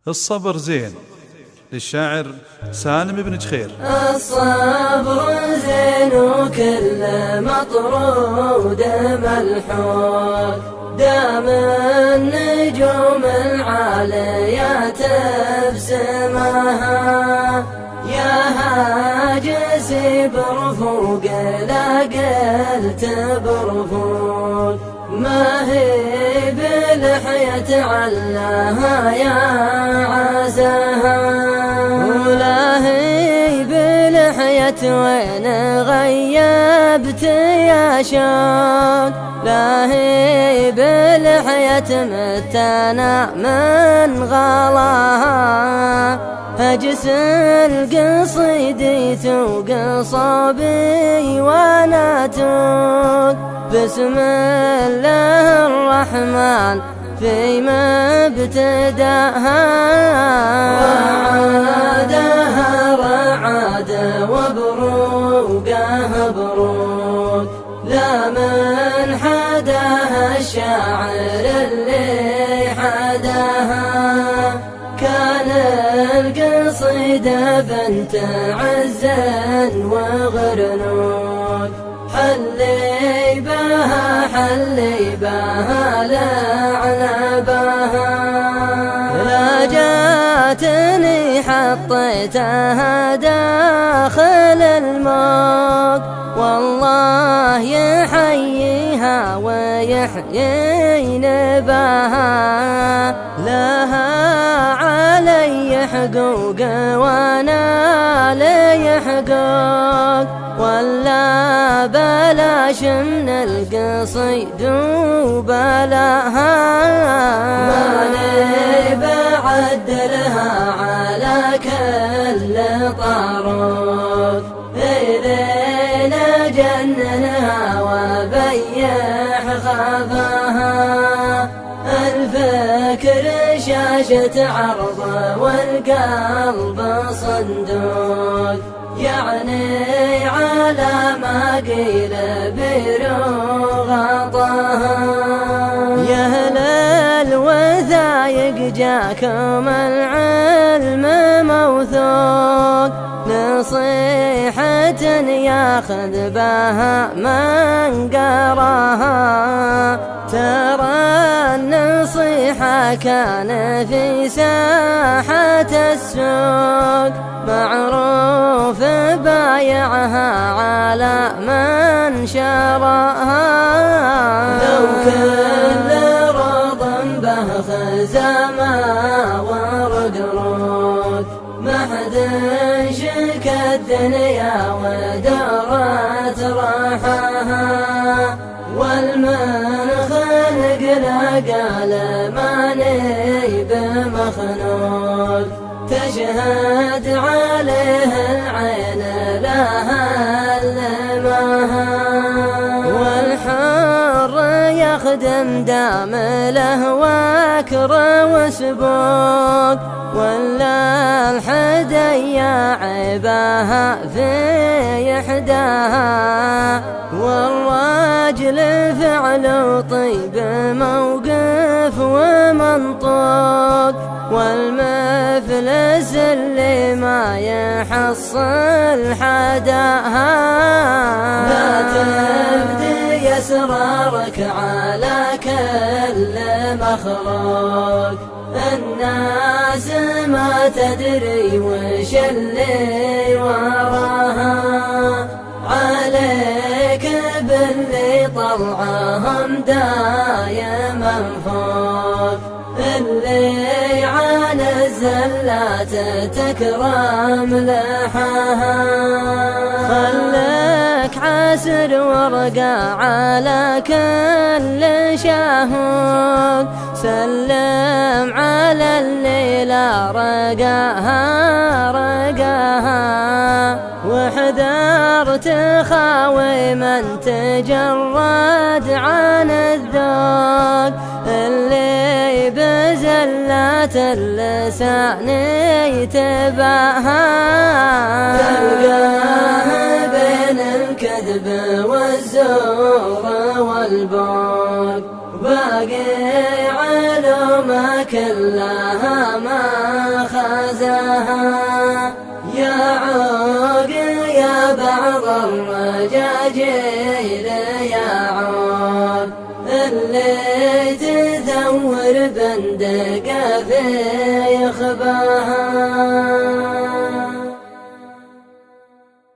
الصبر زين للشاعر سالم بن جخير. الصبر زين وكل مطرود ملحود، دام النجوم العاليات بسماها، يا هاجسي برفوق لا قلت برفوق، ما هي بلحية علاها يا عزاها، ولا هي بلحية وين غيبت يا شوق، لا هي بلحية متنا من غلاها، هجس القصيدي وقصابي وانا توق، بسم الله الرحمن في مبتداها، وعادها رعاد وبروقها بروق، لا من حداها الشاعر اللي حداها، كان القصيدة بنت عز وغرنوق، حلي بها لعنبها، لا جاتني حطيتها داخل الموت، والله يحييها ويحيي نباها، لها علي حقوق وانا لي حقوق، ولا بلاش من القصيد وبلاها، ماني بعدلها على كل طاروق، إذين جننها وبيح خافها، الفكر شاشة عرض والقلب صندوق، يعني على ما قيل بروغطها، يا أهل الوثايق جاكم العلم موثوق، نصيحة ياخذ بها من قراها، ترى النصيحة كان في ساحة السوق، معروف بايعها على من شراها، لو كل رض به خزامة ورقروق، ما حد شك الدنيا ودارت راحها، والمن خلق لا قال ماني بمخلوق، تشهد عليه العين لها لماها، والحر يخدم دام له وكر وسبوق، ولا الحديا عباها في إحداها، والراجل فعل طيب موقف ومنطوق، والمفلس اللي ما يحصل حداها، لا تبدي أسرارك على كل مخلوق، الناس ما تدري وش اللي وراها، عليك باللي طلعهم دايما فوق، اللي عن الزلات تكرم لحاها، خلك عسر ورقة على كل شهود، سلم على الليلة رقاها رقاها، واحذر تخاوي من تجرد عن الذوق، اللي بزلات اللسان يتباها، تلقاه بين الكذب والزور والبوق، باقي علومك كلها ما غزاها. يا عوق يا بعض الرجاجيل يا عوق اللي تثور بندقه في خباها.